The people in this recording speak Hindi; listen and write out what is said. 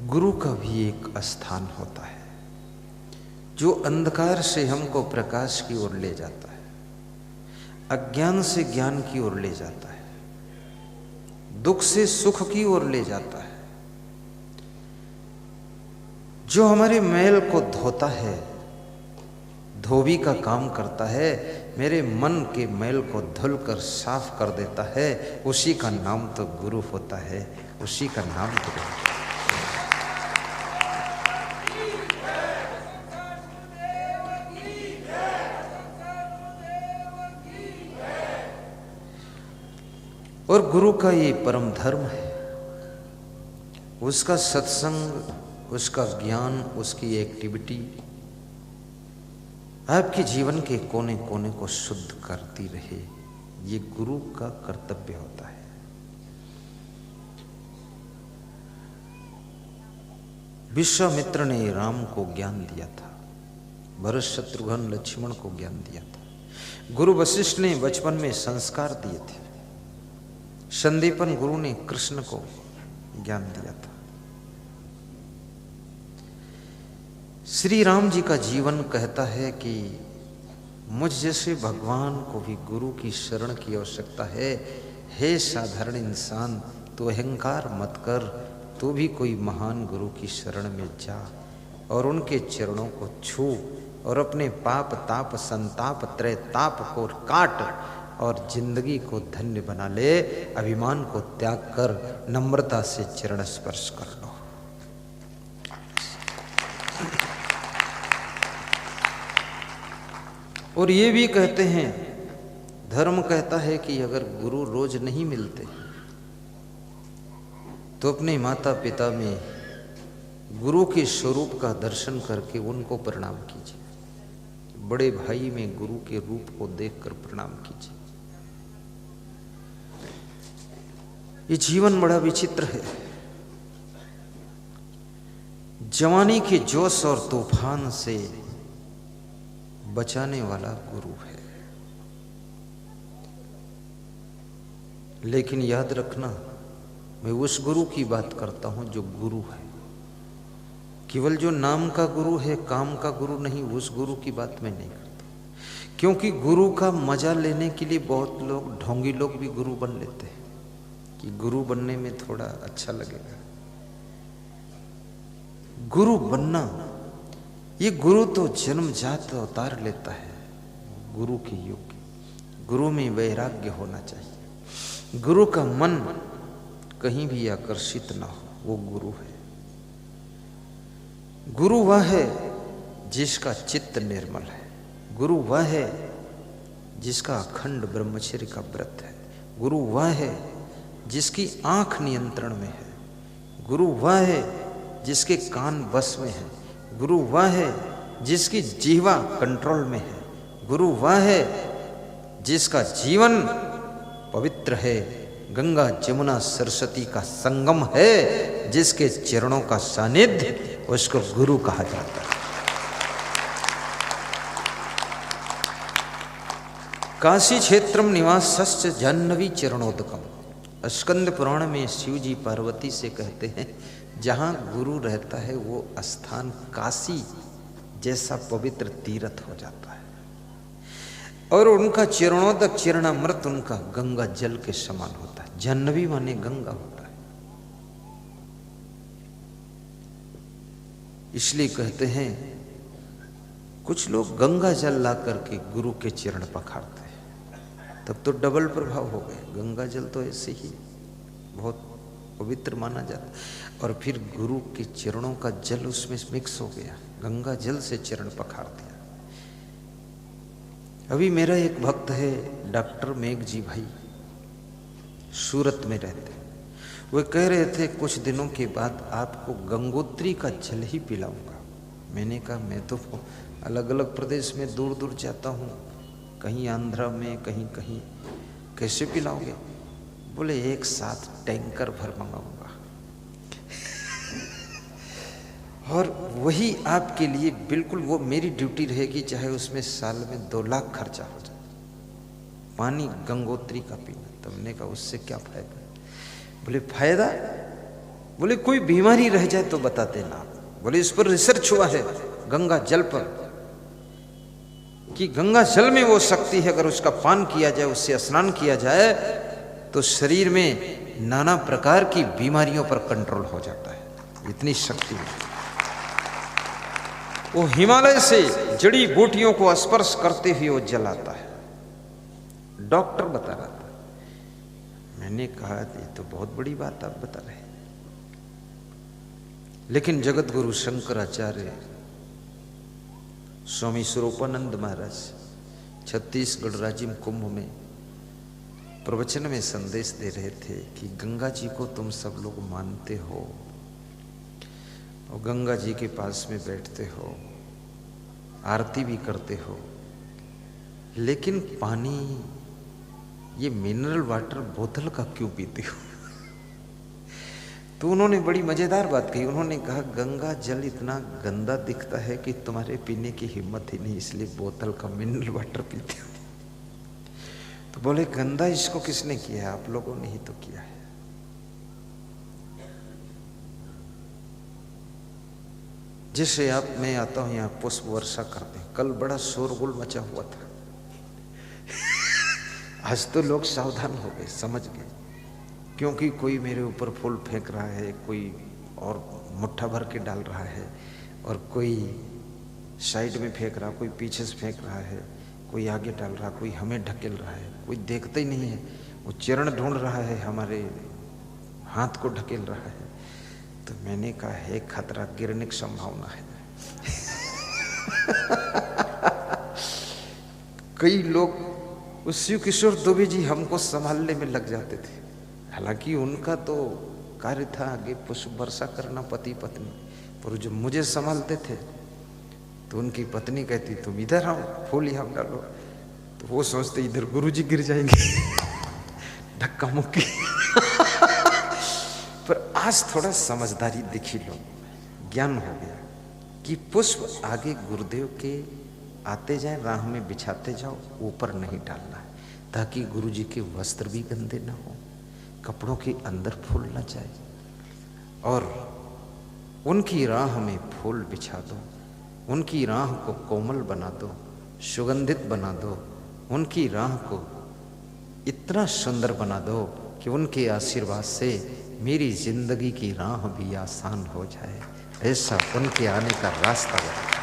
गुरु का भी एक स्थान होता है जो अंधकार से हमको प्रकाश की ओर ले जाता है, अज्ञान से ज्ञान की ओर ले जाता है, दुख से सुख की ओर ले जाता है, जो हमारे मैल को धोता है, धोबी का काम करता है, मेरे मन के मैल को धुलकर साफ कर देता है, उसी का नाम तो गुरु होता है, उसी का नाम गुरु है। और गुरु का ये परम धर्म है, उसका सत्संग, उसका ज्ञान, उसकी एक्टिविटी आपके जीवन के कोने कोने को शुद्ध करती रहे, ये गुरु का कर्तव्य होता है। विश्वामित्र ने राम को ज्ञान दिया था, भरत शत्रुघ्न लक्ष्मण को ज्ञान दिया था, गुरु वशिष्ठ ने बचपन में संस्कार दिए थे, संदीपन गुरु ने कृष्ण को ज्ञान दिया था। श्री राम जी का जीवन कहता है कि मुझ जैसे भगवान को भी गुरु की शरण की आवश्यकता है। हे साधारण इंसान, तू अहंकार मत कर, तू भी कोई महान गुरु की शरण में जा और उनके चरणों को छू और अपने पाप ताप संताप त्रय ताप को काट और जिंदगी को धन्य बना ले। अभिमान को त्याग कर नम्रता से चरण स्पर्श कर लो। और ये भी कहते हैं, धर्म कहता है कि अगर गुरु रोज नहीं मिलते तो अपने माता पिता में गुरु के स्वरूप का दर्शन करके उनको प्रणाम कीजिए, बड़े भाई में गुरु के रूप को देखकर प्रणाम कीजिए। ये जीवन बड़ा विचित्र है। जवानी के जोश और तूफान से बचाने वाला गुरु है, लेकिन याद रखना, मैं उस गुरु की बात करता हूं जो गुरु है, केवल जो नाम का गुरु है, काम का गुरु नहीं। उस गुरु की बात मैं नहीं करता, क्योंकि गुरु का मजा लेने के लिए बहुत लोग, ढोंगी लोग भी गुरु बन लेते हैं कि गुरु बनने में थोड़ा अच्छा लगेगा। गुरु बनना, ये गुरु तो जन्मजात अवतार लेता है गुरु के योग्य। गुरु में वैराग्य होना चाहिए, गुरु का मन कहीं भी आकर्षित ना हो, वो गुरु है। गुरु वह है जिसका चित्त निर्मल है, गुरु वह है जिसका अखंड ब्रह्मचर्य का व्रत है, गुरु वह है जिसकी आंख नियंत्रण में है, गुरु वह है जिसके कान वश में है, गुरु वह है जिसकी जीवा कंट्रोल में है, गुरु वह है जिसका जीवन पवित्र है, गंगा जमुना सरस्वती का संगम है, जिसके चरणों का सानिध्य, उसको गुरु कहा जाता है। काशी क्षेत्रम निवासश्च जाह्नवी चरणोदकम। स्कंद पुराण में शिव जी पार्वती से कहते हैं, जहां गुरु रहता है वो स्थान काशी जैसा पवित्र तीर्थ हो जाता है, और उनका चरणोदक चरणामृत उनका गंगा जल के समान होता है। जाह्नवी माने गंगा होता है। इसलिए कहते हैं, कुछ लोग गंगा जल ला करके गुरु के चरण पखारते हैं, तब तो डबल प्रभाव हो गए। गंगा जल तो ऐसे ही बहुत पवित्र माना जाता, और फिर गुरु के चरणों का जल उसमें मिक्स हो गया, गंगा जल से चरण पखार दिया। अभी मेरा एक भक्त है डॉक्टर मेघ जी भाई, सूरत में रहते, वे कह रहे थे कुछ दिनों के बाद आपको गंगोत्री का जल ही पिलाऊंगा। मैंने कहा मैं तो अलग अलग प्रदेश में दूर दूर जाता हूँ, कहीं आंध्रा में कहीं कहीं, कैसे पिलाओगे? बोले एक साथ टैंकर भर मंगाऊंगा और वही आपके लिए बिल्कुल, वो मेरी ड्यूटी रहेगी, चाहे उसमें साल में 2 लाख खर्चा हो जाए, पानी गंगोत्री का पीना। तब हमने कहा उससे क्या फायदा? बोले फायदा, बोले कोई बीमारी रह जाए तो बता देना। बोले इस पर रिसर्च हुआ है गंगा जल पर, कि गंगा जल में वो शक्ति है, अगर उसका पान किया जाए, उससे स्नान किया जाए तो शरीर में नाना प्रकार की बीमारियों पर कंट्रोल हो जाता है, इतनी शक्ति है। वो हिमालय से जड़ी बूटियों को स्पर्श करते हुए वो जल आता है, डॉक्टर बता रहा था। मैंने कहा ये तो बहुत बड़ी बात आप बता रहे हैं। लेकिन जगत गुरु शंकराचार्य स्वामी स्वरूपानंद महाराज छत्तीसगढ़ राजिम कुंभ में प्रवचन में संदेश दे रहे थे कि गंगा जी को तुम सब लोग मानते हो और गंगा जी के पास में बैठते हो, आरती भी करते हो, लेकिन पानी ये मिनरल वाटर बोतल का क्यों पीते हो? तो उन्होंने बड़ी मजेदार बात कही। उन्होंने कहा गंगा जल इतना गंदा दिखता है कि तुम्हारे पीने की हिम्मत ही नहीं, इसलिए बोतल का मिनरल वाटर पीते हो। तो बोले गंदा इसको किसने किया है? आप लोगों ने ही तो किया है। जैसे आप मैं आता हूं यहाँ पुष्प वर्षा करते हैं, कल बड़ा शोरगुल मचा हुआ था। आज तो लोग सावधान हो गए, समझ गए, क्योंकि कोई मेरे ऊपर फूल फेंक रहा है, कोई और मुट्ठा भर के डाल रहा है, और कोई साइड में फेंक रहा, कोई पीछे से फेंक रहा है, कोई आगे डाल रहा, कोई हमें ढकेल रहा है, कोई देखता ही नहीं है, वो चरण ढूंढ रहा है, हमारे हाथ को ढकेल रहा है। तो मैंने कहा है खतरा, गिरने की संभावना है। कई लोग उस शिव किशोर दुबे जी हमको संभालने में लग जाते थे, हालांकि उनका तो कार्य था आगे पुष्प वर्षा करना पति पत्नी, पर जब मुझे संभालते थे तो उनकी पत्नी कहती तुम इधर आओ, फूल यहाँ डालो, तो वो सोचते इधर गुरुजी गिर जाएंगे। धक्का मुक्की। पर आज थोड़ा समझदारी दिखी, लो ज्ञान हो गया कि पुष्प आगे गुरुदेव के आते जाए, राह में बिछाते जाओ, ऊपर नहीं डालना है, ताकि गुरुजी के वस्त्र भी गंदे ना हो, कपड़ों के अंदर फूल न जाए, और उनकी राह में फूल बिछा दो, उनकी राह को कोमल बना दो, सुगंधित बना दो, उनकी राह को इतना सुंदर बना दो कि उनके आशीर्वाद से मेरी जिंदगी की राह भी आसान हो जाए, ऐसा उनके आने का रास्ता बना।